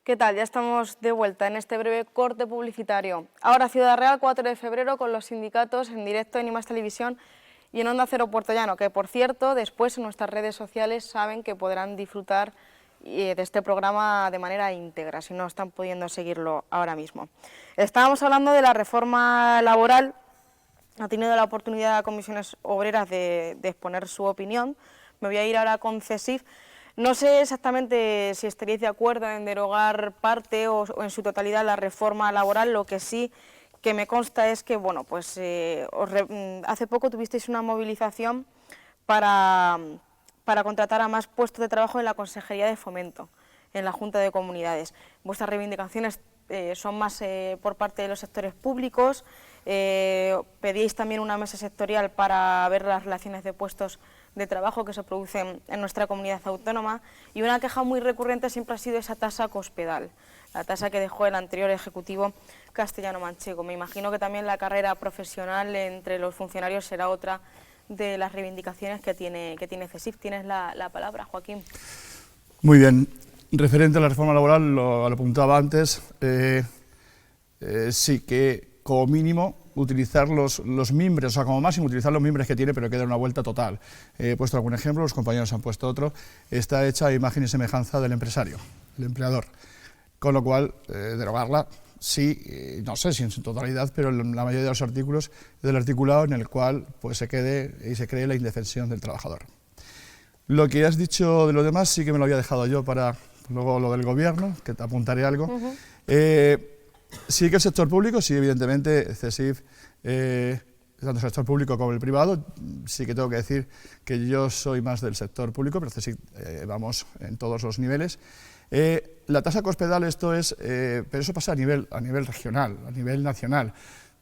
¿Qué tal? Ya estamos de vuelta en este breve corte publicitario. Ahora Ciudad Real, 4 de febrero, con los sindicatos en directo en I+ Televisión y en Onda Cero Puerto Llano, que por cierto, después en nuestras redes sociales saben que podrán disfrutar de este programa de manera íntegra, si no están pudiendo seguirlo ahora mismo. Estábamos hablando de la reforma laboral. Ha tenido la oportunidad Comisiones Obreras de exponer su opinión. Me voy a ir ahora con CESIF. No sé exactamente si estaríais de acuerdo en derogar parte o en su totalidad la reforma laboral. Lo que sí que me consta es que, bueno, pues hace poco tuvisteis una movilización para contratar a más puestos de trabajo en la Consejería de Fomento, en la Junta de Comunidades. Vuestras reivindicaciones son más por parte de los sectores públicos. Pedíais también una mesa sectorial para ver las relaciones de puestos de trabajo que se producen en nuestra comunidad autónoma, y una queja muy recurrente siempre ha sido esa tasa cospedal, la tasa que dejó el anterior Ejecutivo castellano-manchego. Me imagino que también la carrera profesional entre los funcionarios será otra de las reivindicaciones que tiene CESIF. Tienes la palabra, Joaquín. Muy bien. Referente a la reforma laboral, lo apuntaba antes, sí que como mínimo utilizar los mimbres, o sea, como máximo utilizar los mimbres que tiene, pero que dar una vuelta total. He puesto algún ejemplo, los compañeros han puesto otro. Está hecha a imagen y semejanza del empresario, el empleador. Con lo cual, derogarla, sí, no sé si en su totalidad, pero en la mayoría de los artículos del articulado en el cual pues, se quede y se cree la indefensión del trabajador. Lo que has dicho de lo demás sí que me lo había dejado yo para luego lo del gobierno, que te apuntaré algo. Sí que el sector público, sí, evidentemente, CESIF, tanto el sector público como el privado, sí que tengo que decir que yo soy más del sector público, pero CESIF vamos en todos los niveles. La tasa cospedal, esto es, pero eso pasa a nivel regional, a nivel nacional.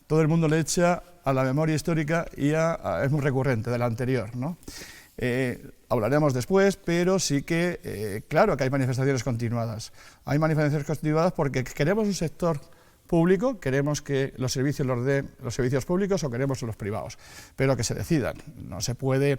Todo el mundo le echa a la memoria histórica y es muy recurrente de la anterior, ¿no? Hablaremos después, pero sí que, claro que hay manifestaciones continuadas. Hay manifestaciones continuadas porque queremos un sector público, queremos que los servicios los den los servicios públicos o queremos los privados, pero que se decidan. No se puede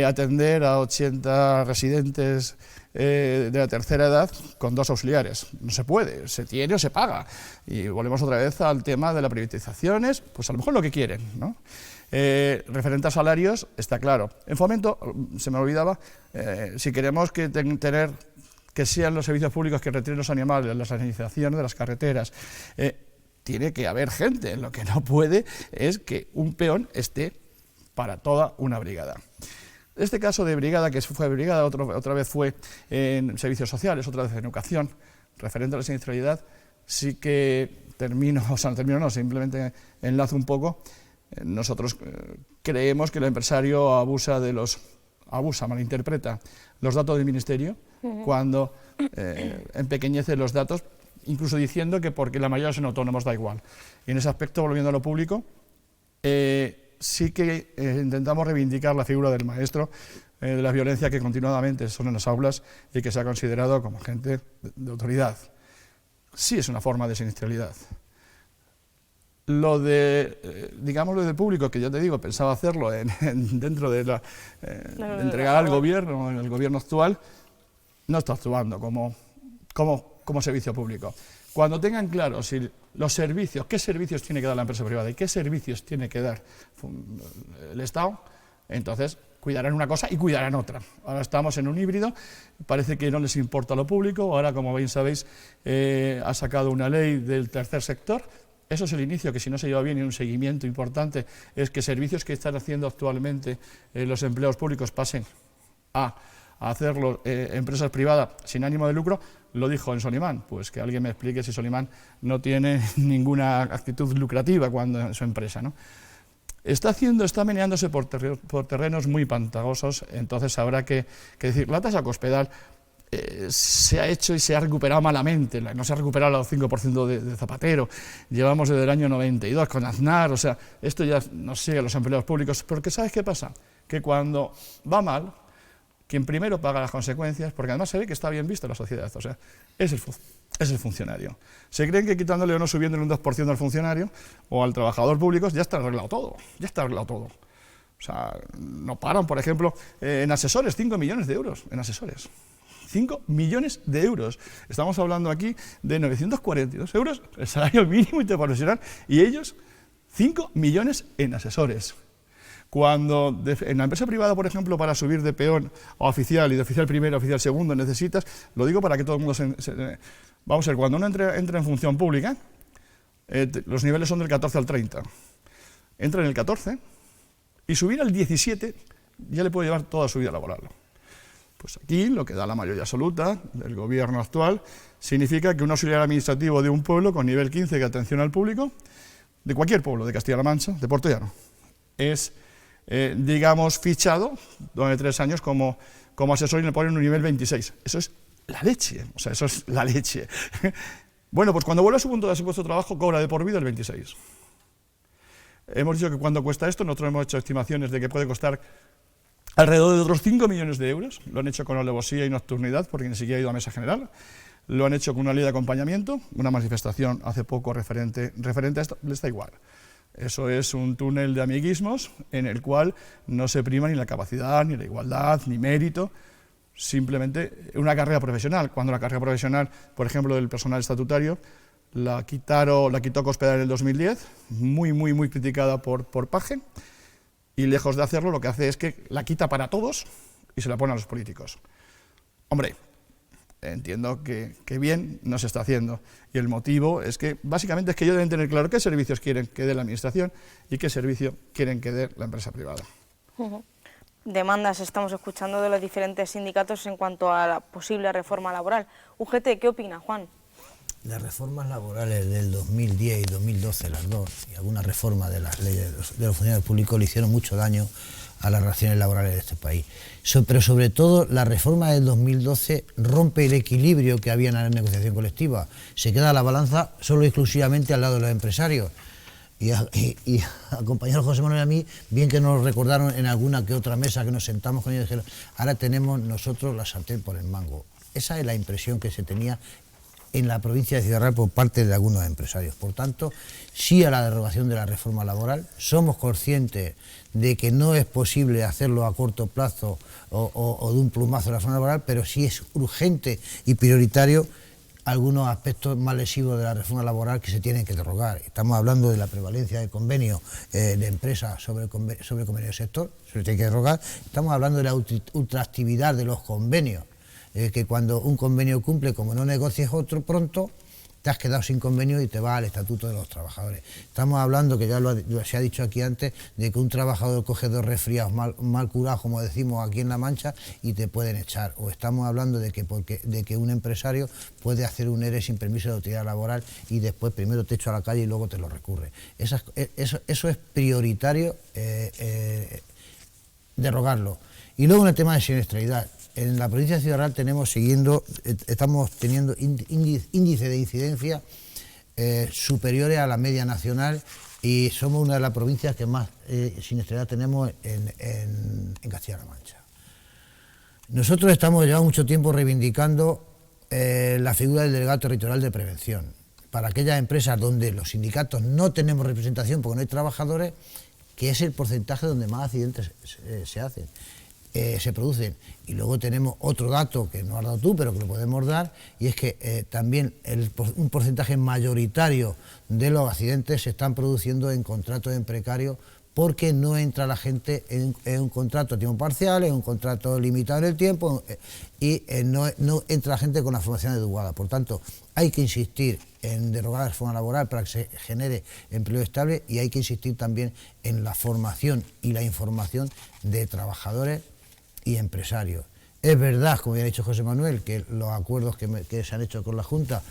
atender a 80 residentes de la tercera edad con 2 auxiliares. No se puede, se tiene o se paga. Y volvemos otra vez al tema de las privatizaciones, pues a lo mejor lo que quieren, ¿no? Referente a salarios, está claro. En Fomento, se me olvidaba, si queremos tener que sean los servicios públicos que retiren los animales, la sanitización de las carreteras, tiene que haber gente. Lo que no puede es que un peón esté para toda una brigada. Este caso de brigada, que fue brigada, otra vez fue en servicios sociales, otra vez en educación, referente a la siniestralidad, sí que simplemente enlazo un poco. Nosotros creemos que el empresario malinterpreta los datos del Ministerio cuando empequeñece los datos, incluso diciendo que porque la mayoría son autónomos da igual. Y en ese aspecto, volviendo a lo público, sí que intentamos reivindicar la figura del maestro, de la violencia que continuadamente son en las aulas y que se ha considerado como agente de autoridad. Sí es una forma de siniestralidad. Lo de, digamos, lo del público, que ya te digo, pensaba hacerlo dentro de entregar al gobierno, en el gobierno actual, no está actuando como servicio público. Cuando tengan claro si los servicios, qué servicios tiene que dar la empresa privada y qué servicios tiene que dar el Estado, entonces cuidarán una cosa y cuidarán otra. Ahora estamos en un híbrido, parece que no les importa lo público. Ahora, como bien sabéis, ha sacado una ley del tercer sector. Eso es el inicio, que si no se lleva bien y un seguimiento importante, es que servicios que están haciendo actualmente los empleados públicos pasen a hacerlo empresas privadas sin ánimo de lucro. Lo dijo en Solimán, pues que alguien me explique si Solimán no tiene ninguna actitud lucrativa cuando en su empresa, ¿no? Está meneándose por terrenos muy pantagosos, entonces habrá que decir, la tasa cospedal se ha hecho y se ha recuperado malamente, no se ha recuperado el 5% de Zapatero, llevamos desde el año 92 con Aznar, o sea, esto ya nos sigue a los empleados públicos, porque ¿sabes qué pasa? Que cuando va mal, quien primero paga las consecuencias, porque además se ve que está bien visto en la sociedad, o sea, es el funcionario. Se creen que quitándole o no subiéndole un 2% al funcionario o al trabajador público ya está arreglado todo, O sea, no paran, por ejemplo, en asesores, 5 millones de euros en asesores. 5 millones de euros. Estamos hablando aquí de 942 euros el salario mínimo interprofesional y ellos 5 millones en asesores. Cuando en la empresa privada, por ejemplo, para subir de peón a oficial y de oficial primero a oficial segundo necesitas, lo digo para que todo el mundo vamos a ver, cuando uno entra en función pública, los niveles son del 14 al 30. Entra en el 14 y subir al 17 ya le puede llevar toda su vida laboral. Pues aquí lo que da la mayoría absoluta del gobierno actual significa que un auxiliar administrativo de un pueblo con nivel 15 de atención al público, de cualquier pueblo de Castilla-La Mancha, de Puerto Llano, es, digamos, fichado durante 3 años como asesor y le ponen un nivel 26. Eso es la leche, o sea, eso es la leche. Bueno, pues cuando vuelve a su punto de su puesto de trabajo, cobra de por vida el 26. Hemos dicho que cuando cuesta esto, nosotros hemos hecho estimaciones de que puede costar alrededor de otros 5 millones de euros. Lo han hecho con alevosía y nocturnidad, porque ni siquiera ha ido a mesa general. Lo han hecho con una ley de acompañamiento, una manifestación hace poco referente a esto, les da igual. Eso es un túnel de amiguismos en el cual no se prima ni la capacidad, ni la igualdad, ni mérito, simplemente una carrera profesional. Cuando la carrera profesional, por ejemplo, del personal estatutario, la quitó Cospedal en el 2010, muy criticada por Paje, y lejos de hacerlo, lo que hace es que la quita para todos y se la pone a los políticos. Hombre, entiendo que bien no se está haciendo, y el motivo es que, básicamente, es que ellos deben tener claro qué servicios quieren que dé la administración y qué servicio quieren que dé la empresa privada. Demandas estamos escuchando de los diferentes sindicatos en cuanto a la posible reforma laboral. UGT, ¿qué opina, Juan? Las reformas laborales del 2010 y 2012, las dos, y alguna reforma de las leyes de los funcionarios públicos le hicieron mucho daño a las relaciones laborales de este país. Pero sobre todo la reforma del 2012 rompe el equilibrio que había en la negociación colectiva. Se queda la balanza solo y exclusivamente al lado de los empresarios. Y al compañero José Manuel y a mí, bien que nos recordaron en alguna que otra mesa que nos sentamos con ellos y dijeron, ahora tenemos nosotros la sartén por el mango. Esa es la impresión que se tenía en la provincia de Ciudad Real por parte de algunos empresarios. Por tanto, sí a la derogación de la reforma laboral. Somos conscientes de que no es posible hacerlo a corto plazo o de un plumazo la reforma laboral, pero sí es urgente y prioritario algunos aspectos más lesivos de la reforma laboral que se tienen que derogar. Estamos hablando de la prevalencia de convenio de empresas sobre convenio de sector, se tiene que derogar. Estamos hablando de la ultraactividad de los convenios, que cuando un convenio cumple, como no negocies otro pronto, te has quedado sin convenio y te vas al estatuto de los trabajadores. Estamos hablando, que ya se ha dicho aquí antes, de que un trabajador coge 2 resfriados mal curados, como decimos aquí en La Mancha, y te pueden echar. O estamos hablando de que un empresario puede hacer un ERE sin permiso de autoridad laboral y después primero te echa a la calle y luego te lo recurre. Eso es prioritario derogarlo. Y luego en el tema de siniestralidad. En la provincia de Ciudad Real estamos teniendo índice de incidencia superiores a la media nacional y somos una de las provincias que más siniestralidad tenemos en Castilla-La Mancha. Nosotros llevamos mucho tiempo reivindicando la figura del delegado territorial de prevención para aquellas empresas donde los sindicatos no tenemos representación porque no hay trabajadores, que es el porcentaje donde más accidentes se hacen. Se producen. Y luego tenemos otro dato que no has dado tú, pero que lo podemos dar, y es que también un porcentaje mayoritario de los accidentes se están produciendo en contratos en precario, porque no entra la gente en un contrato a tiempo parcial, en un contrato limitado en el tiempo, y no entra la gente con la formación adecuada. Por tanto, hay que insistir en derogar la reforma laboral para que se genere empleo estable, y hay que insistir también en la formación y la información de trabajadores y empresarios. Es verdad, como ya ha dicho José Manuel, que los acuerdos que se han hecho con la Junta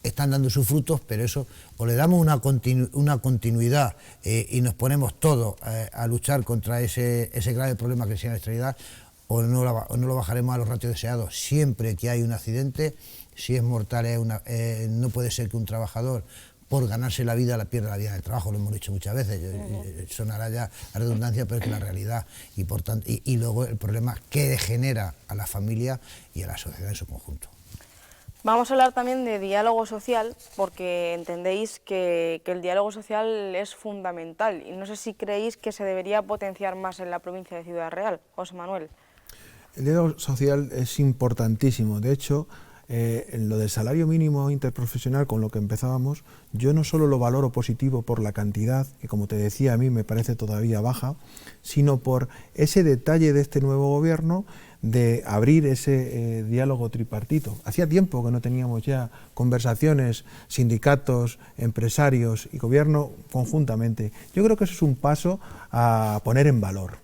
están dando sus frutos, pero eso, o le damos una continuidad y nos ponemos todos a luchar contra ese grave problema que es la siniestralidad, o no lo bajaremos a los ratios deseados. Siempre que hay un accidente, si es mortal, no puede ser que un trabajador, por ganarse la vida, pierda la vida en el trabajo, lo hemos dicho muchas veces, sonará ya a redundancia, pero es que la realidad, y luego el problema que genera a la familia y a la sociedad en su conjunto. Vamos a hablar también de diálogo social, porque entendéis que el diálogo social es fundamental, y no sé si creéis que se debería potenciar más en la provincia de Ciudad Real. José Manuel. El diálogo social es importantísimo. De hecho, en lo del salario mínimo interprofesional, con lo que empezábamos, yo no solo lo valoro positivo por la cantidad, que como te decía a mí me parece todavía baja, sino por ese detalle de este nuevo gobierno de abrir ese diálogo tripartito. Hacía tiempo que no teníamos ya conversaciones, sindicatos, empresarios y gobierno conjuntamente. Yo creo que eso es un paso a poner en valor.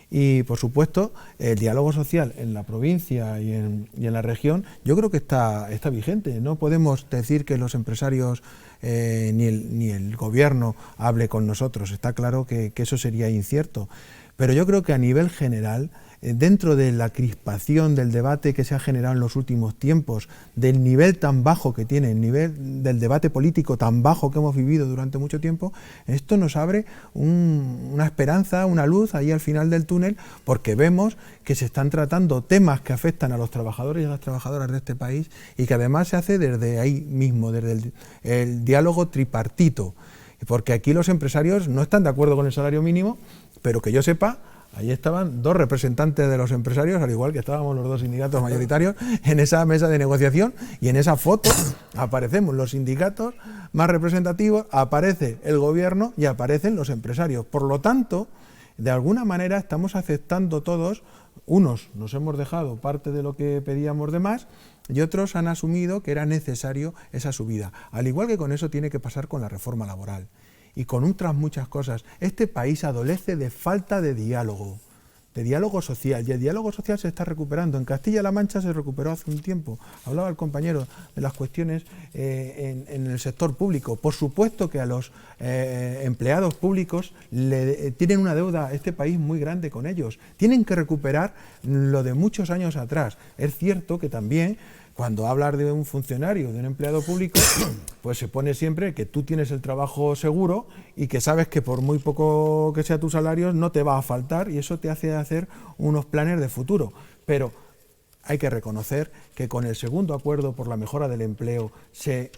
Y, por supuesto, el diálogo social en la provincia y en la región yo creo que está vigente. No podemos decir que los empresarios ni el gobierno hable con nosotros. Está claro que eso sería incierto. Pero yo creo que a nivel general, dentro de la crispación del debate que se ha generado en los últimos tiempos, del nivel tan bajo que tiene, el nivel del debate político tan bajo que hemos vivido durante mucho tiempo, esto nos abre una esperanza, una luz ahí al final del túnel, porque vemos que se están tratando temas que afectan a los trabajadores y a las trabajadoras de este país y que además se hace desde ahí mismo, desde el diálogo tripartito, porque aquí los empresarios no están de acuerdo con el salario mínimo, pero que yo sepa, allí estaban dos representantes de los empresarios, al igual que estábamos los dos sindicatos mayoritarios, en esa mesa de negociación, y en esa foto aparecemos los sindicatos más representativos, aparece el gobierno y aparecen los empresarios. Por lo tanto, de alguna manera estamos aceptando todos, unos nos hemos dejado parte de lo que pedíamos de más, y otros han asumido que era necesario esa subida. Al igual que con eso tiene que pasar con la reforma laboral. Y con otras muchas cosas. Este país adolece de falta de diálogo social, y el diálogo social se está recuperando. En Castilla-La Mancha se recuperó hace un tiempo. Hablaba el compañero de las cuestiones en el sector público. Por supuesto que a los empleados públicos tienen una deuda este país muy grande con ellos. Tienen que recuperar lo de muchos años atrás. Es cierto que también, cuando hablas de un funcionario, de un empleado público, pues se pone siempre que tú tienes el trabajo seguro y que sabes que por muy poco que sea tu salario no te va a faltar, y eso te hace hacer unos planes de futuro. Pero hay que reconocer que con el segundo acuerdo por la mejora del empleo se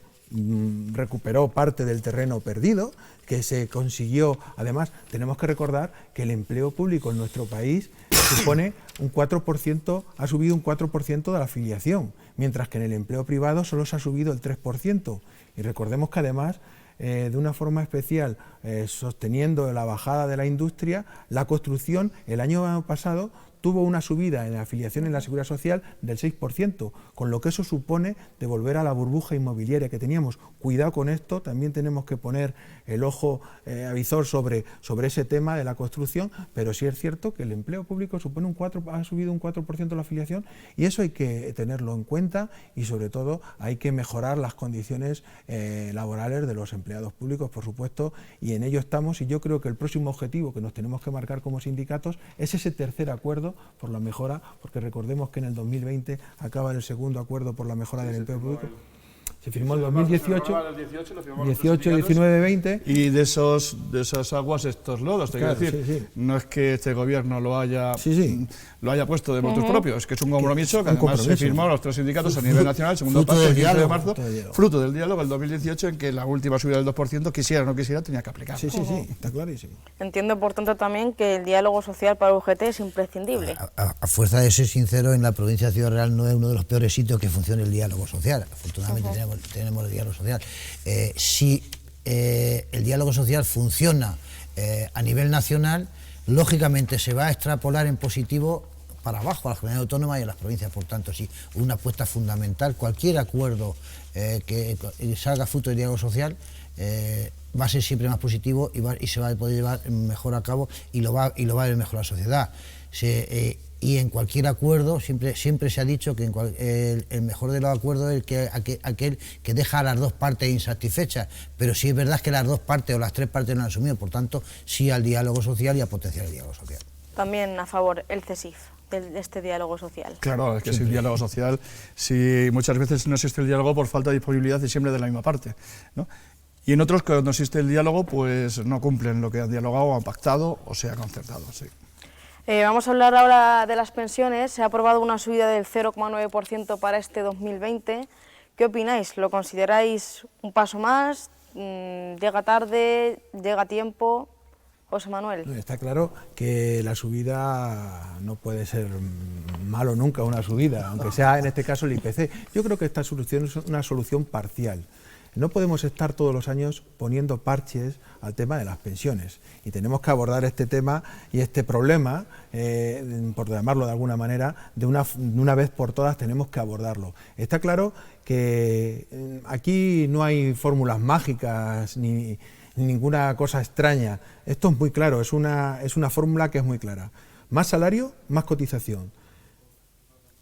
recuperó parte del terreno perdido, que se consiguió. Además, tenemos que recordar que el empleo público en nuestro país supone un 4%, ha subido un 4% de la afiliación, mientras que en el empleo privado solo se ha subido el 3%. Y recordemos que además, de una forma especial, sosteniendo la bajada de la industria, la construcción el año pasado tuvo una subida en la afiliación en la Seguridad Social del 6%, con lo que eso supone de volver a la burbuja inmobiliaria que teníamos. Cuidado con esto, también tenemos que poner el ojo avizor sobre ese tema de la construcción, pero sí es cierto que el empleo público supone ha subido un 4% la afiliación, y eso hay que tenerlo en cuenta, y sobre todo hay que mejorar las condiciones laborales de los empleados públicos, por supuesto, y en ello estamos. Y yo creo que el próximo objetivo que nos tenemos que marcar como sindicatos es ese tercer acuerdo por la mejora, porque recordemos que en el 2020 acaba el segundo acuerdo por la mejora del empleo público. Se firmó en 2018, 18, 19, 20. Y de esas aguas estos lodos, te Claro, quiero decir. sí, sí. No es que este gobierno lo haya puesto de motus propios, es que es un compromiso que además se firmó los tres sindicatos a nivel nacional, el segundo paso, el 15 de marzo, fruto del diálogo, el 2018, en que la última subida del 2%, quisiera o no quisiera, tenía que aplicar. Sí, está clarísimo. Entiendo, por tanto, también que el diálogo social para UGT es imprescindible. A fuerza de ser sincero, en la provincia de Ciudad Real no es uno de los peores sitios que funcione el diálogo social. Afortunadamente tenemos el diálogo social. Si el diálogo social funciona a nivel nacional, lógicamente se va a extrapolar en positivo para abajo a las comunidades autónomas y a las provincias. Por tanto, sí, una apuesta fundamental. Cualquier acuerdo que salga fruto del diálogo social va a ser siempre más positivo y se va a poder llevar mejor a cabo, y lo va a ver mejor la sociedad. Y en cualquier acuerdo siempre se ha dicho que el mejor de los acuerdos es aquel que deja a las dos partes insatisfechas, pero sí es verdad que las dos partes o las tres partes no han asumido. Por tanto, sí al diálogo social y a potenciar el diálogo social. También a favor el CESIF de este diálogo social. Claro, es que sin diálogo social, si muchas veces no existe el diálogo por falta de disponibilidad y siempre de la misma parte, ¿no? Y en otros, cuando existe el diálogo, pues no cumplen lo que han dialogado, han pactado o se ha concertado. Sí. Vamos a hablar ahora de las pensiones. Se ha aprobado una subida del 0,9% para este 2020. ¿Qué opináis? ¿Lo consideráis un paso más? ¿Llega tarde? ¿Llega a tiempo? José Manuel. Está claro que la subida no puede ser malo nunca, una subida, aunque sea en este caso el IPC. Yo creo que esta solución es una solución parcial. No podemos estar todos los años poniendo parches al tema de las pensiones y tenemos que abordar este tema y este problema, por llamarlo de alguna manera, de una vez por todas tenemos que abordarlo. Está claro que aquí no hay fórmulas mágicas ni ninguna cosa extraña. Esto es muy claro, es una fórmula que es muy clara. Más salario, más cotización.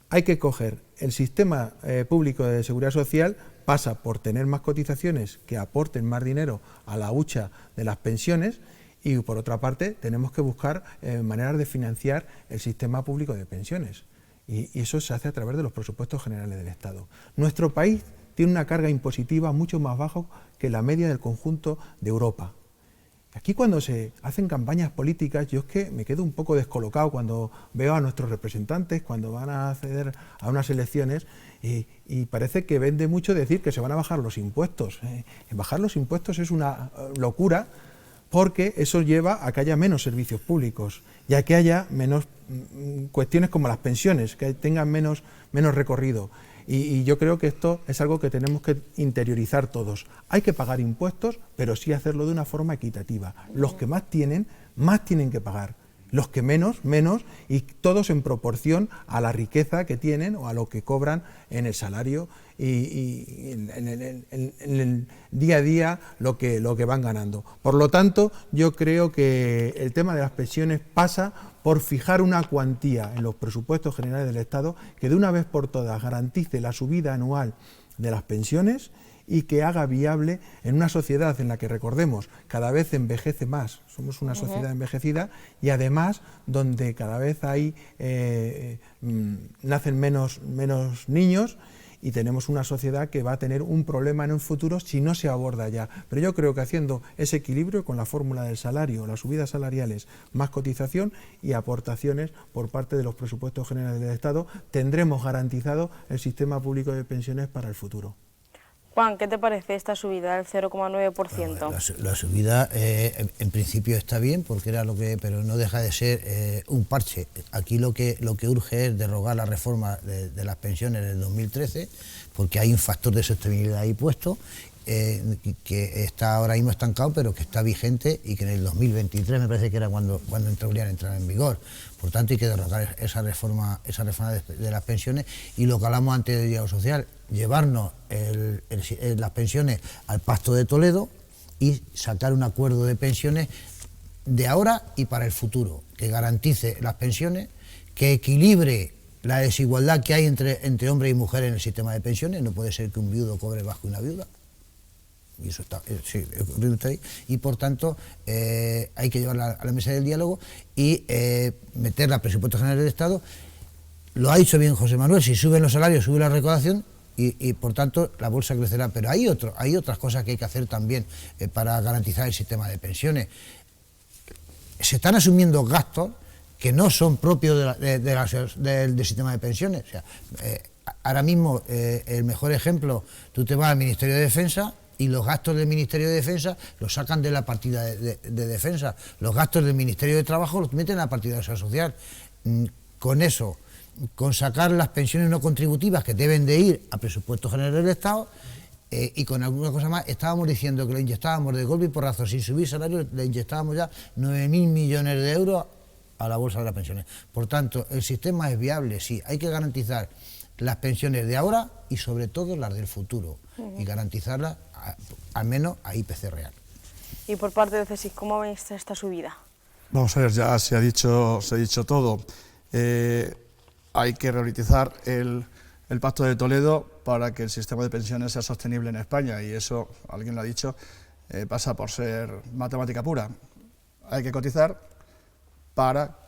Hay que coger el sistema público de seguridad social, pasa por tener más cotizaciones que aporten más dinero a la hucha de las pensiones y por otra parte tenemos que buscar maneras de financiar el sistema público de pensiones y eso se hace a través de los presupuestos generales del Estado. Nuestro país tiene una carga impositiva mucho más baja que la media del conjunto de Europa. Aquí cuando se hacen campañas políticas, yo es que me quedo un poco descolocado cuando veo a nuestros representantes, cuando van a acceder a unas elecciones, y parece que vende mucho decir que se van a bajar los impuestos. Bajar los impuestos es una locura, porque eso lleva a que haya menos servicios públicos y a que haya menos cuestiones como las pensiones, que tengan menos recorrido. Y yo creo que esto es algo que tenemos que interiorizar todos. Hay que pagar impuestos, pero sí hacerlo de una forma equitativa. Los que más tienen que pagar. Los que menos, y todos en proporción a la riqueza que tienen o a lo que cobran en el salario y en el día a día lo que van ganando. Por lo tanto, yo creo que el tema de las pensiones pasa por fijar una cuantía en los presupuestos generales del Estado que de una vez por todas garantice la subida anual de las pensiones y que haga viable en una sociedad en la que, recordemos, cada vez envejece más, somos una sociedad envejecida y además donde cada vez nacen menos niños y tenemos una sociedad que va a tener un problema en un futuro si no se aborda ya. Pero yo creo que haciendo ese equilibrio con la fórmula del salario, las subidas salariales, más cotización y aportaciones por parte de los presupuestos generales del Estado, tendremos garantizado el sistema público de pensiones para el futuro. Juan, ¿qué te parece esta subida del 0,9%? La subida en principio está bien, porque era pero no deja de ser un parche. Aquí lo que urge es derogar la reforma de las pensiones del 2013, porque hay un factor de sostenibilidad ahí puesto, que está ahora mismo estancado, pero que está vigente y que en el 2023 me parece que era cuando deberían entrar en vigor. Por tanto, hay que derogar esa reforma de las pensiones y lo que hablamos antes del diálogo social, llevarnos las pensiones al Pacto de Toledo y sacar un acuerdo de pensiones de ahora y para el futuro, que garantice las pensiones, que equilibre la desigualdad que hay entre hombres y mujeres en el sistema de pensiones. No puede ser que un viudo cobre más que una viuda. Y eso está, sí, ahí. Y por tanto hay que llevarla a la mesa del diálogo y meterla a presupuestos generales del Estado. Lo ha dicho bien José Manuel, si suben los salarios, sube la recaudación y por tanto la bolsa crecerá. Pero hay otras cosas que hay que hacer también para garantizar el sistema de pensiones. Se están asumiendo gastos que no son propios del sistema de pensiones. O sea, ahora mismo el mejor ejemplo, tú te vas al Ministerio de Defensa y los gastos del Ministerio de Defensa los sacan de la partida de defensa, los gastos del Ministerio de Trabajo los meten a la partida de seguridad social. Con eso, con sacar las pensiones no contributivas que deben de ir a presupuestos generales del Estado, y con alguna cosa más, estábamos diciendo que le inyectábamos de golpe y porrazo, sin subir salarios, le inyectábamos ya 9.000 millones de euros a la bolsa de las pensiones. Por tanto, el sistema es viable, sí, hay que garantizar las pensiones de ahora y sobre todo las del futuro, y garantizarlas al menos a IPC real. Y por parte de CSIC, ¿cómo veis esta subida? Vamos a ver, ya se ha dicho todo. Hay que realizar el Pacto de Toledo para que el sistema de pensiones sea sostenible en España, y eso, alguien lo ha dicho, pasa por ser matemática pura. Hay que cotizar para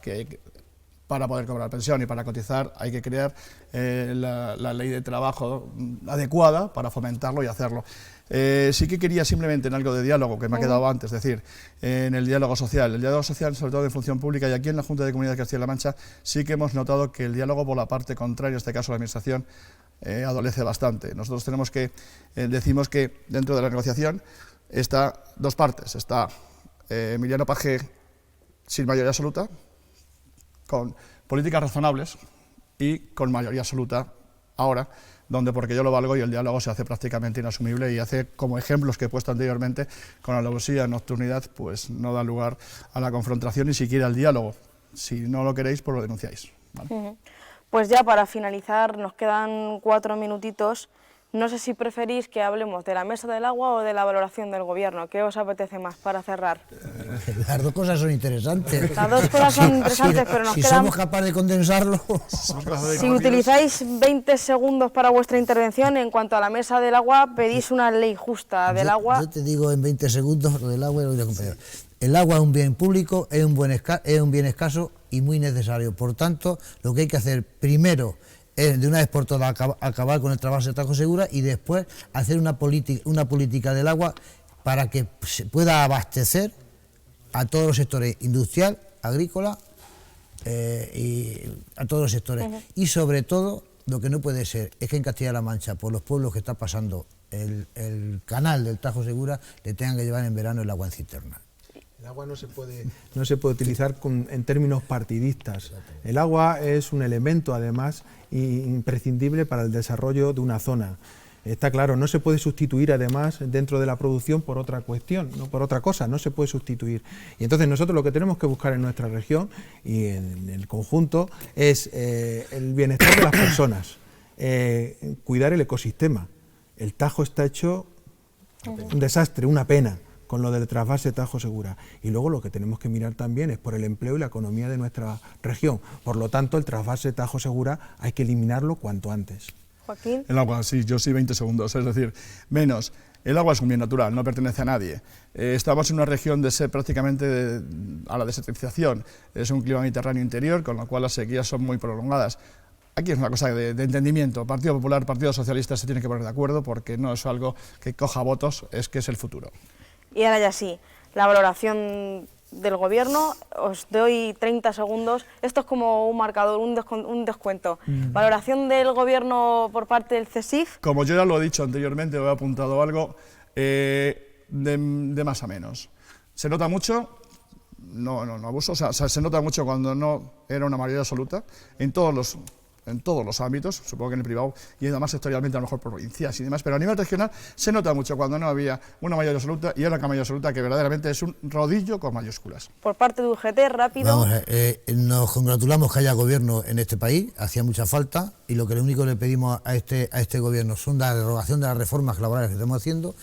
poder cobrar pensión, y para cotizar hay que crear la ley de trabajo adecuada para fomentarlo y hacerlo. Sí que quería simplemente en algo de diálogo, que me ha quedado antes, decir, en el diálogo social, sobre todo de función pública, y aquí en la Junta de Comunidad de Castilla-La Mancha sí que hemos notado que el diálogo por la parte contraria, en este caso la Administración, adolece bastante. Nosotros decimos que dentro de la negociación está dos partes, está Emiliano Paje sin mayoría absoluta, con políticas razonables y con mayoría absoluta ahora, donde porque yo lo valgo y el diálogo se hace prácticamente inasumible y hace, como ejemplos que he puesto anteriormente, con alevosía, nocturnidad, pues no da lugar a la confrontación ni siquiera al diálogo. Si no lo queréis, pues lo denunciáis, ¿vale? Pues ya para finalizar, nos quedan 4 minutitos. No sé si preferís que hablemos de la mesa del agua o de la valoración del gobierno. ¿Qué os apetece más para cerrar? Las dos cosas son interesantes. Las dos cosas son interesantes, pero nos si quedan... somos capaces de condensarlo... Si utilizáis 20 segundos para vuestra intervención, en cuanto a la mesa del agua, pedís una ley justa del agua. Yo te digo en 20 segundos lo del agua y lo de compañero. El agua es un bien público, es un bien escaso y muy necesario. Por tanto, lo que hay que hacer primero es de una vez por todas acabar con el trasvase de Tajo Segura y después hacer una política del agua para que se pueda abastecer a todos los sectores industrial, agrícola y a todos los sectores. Y sobre todo, lo que no puede ser es que en Castilla-La Mancha, por los pueblos que está pasando el canal del Tajo Segura, le tengan que llevar en verano el agua en cisterna. El agua no se puede utilizar en términos partidistas. El agua es un elemento, además, imprescindible para el desarrollo de una zona. Está claro, no se puede sustituir, además, dentro de la producción por otra cuestión, no por otra cosa, no se puede sustituir. Y entonces nosotros lo que tenemos que buscar en nuestra región y en el conjunto es el bienestar de las personas, cuidar el ecosistema. El Tajo está hecho un desastre, una pena, con lo del trasvase Tajo Segura. Y luego lo que tenemos que mirar también es por el empleo y la economía de nuestra región. Por lo tanto, el trasvase Tajo Segura hay que eliminarlo cuanto antes. Joaquín. El agua, sí, yo sí 20 segundos, es decir, menos. El agua es un bien natural, no pertenece a nadie. Estamos en una región prácticamente a la desertización. Es un clima mediterráneo interior, con lo cual las sequías son muy prolongadas. Aquí es una cosa de entendimiento. Partido Popular, Partido Socialista se tienen que poner de acuerdo porque no es algo que coja votos, es que es el futuro. Y ahora ya sí, la valoración del gobierno, os doy 30 segundos, esto es como un marcador, un descuento. Valoración del gobierno por parte del CSIC. Como yo ya lo he dicho anteriormente, he apuntado algo, de más a menos. Se nota mucho, no abuso, o sea, se nota mucho cuando no era una mayoría absoluta, en todos los ámbitos, supongo que en el privado y además sectorialmente a lo mejor por provincias y demás, pero a nivel regional se nota mucho cuando no había una mayoría absoluta y ahora una mayoría absoluta que verdaderamente es un rodillo con mayúsculas. Por parte de UGT, rápido. Vamos, nos congratulamos que haya gobierno en este país, hacía mucha falta y lo único que le pedimos a este gobierno son la derogación de las reformas laborales que estamos haciendo,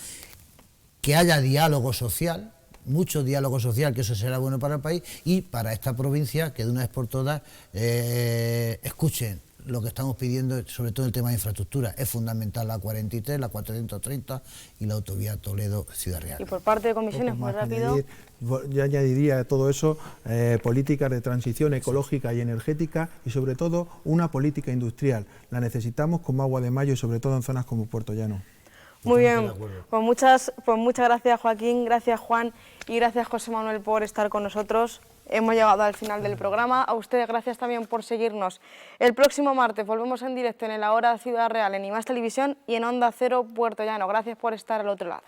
que haya diálogo social, mucho diálogo social, que eso será bueno para el país y para esta provincia, que de una vez por todas escuchen lo que estamos pidiendo, sobre todo el tema de infraestructura. Es fundamental la 43, la 430 y la autovía Toledo-Ciudad Real. Y por parte de comisiones, muy rápido. Yo añadiría a todo eso políticas de transición ecológica y energética y sobre todo una política industrial. La necesitamos como agua de mayo y sobre todo en zonas como Puerto Llano. Muy bien, pues muchas gracias Joaquín, gracias Juan y gracias José Manuel por estar con nosotros. Hemos llegado al final del programa. A ustedes gracias también por seguirnos. El próximo martes volvemos en directo en La Hora Ciudad Real, en IMAX Televisión y en Onda Cero Puerto Llano. Gracias por estar al otro lado.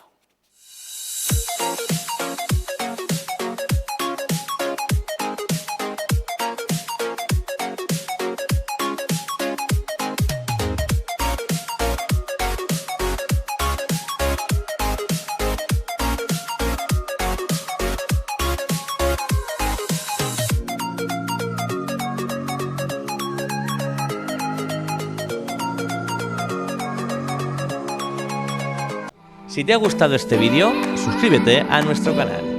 Si te ha gustado este vídeo, suscríbete a nuestro canal.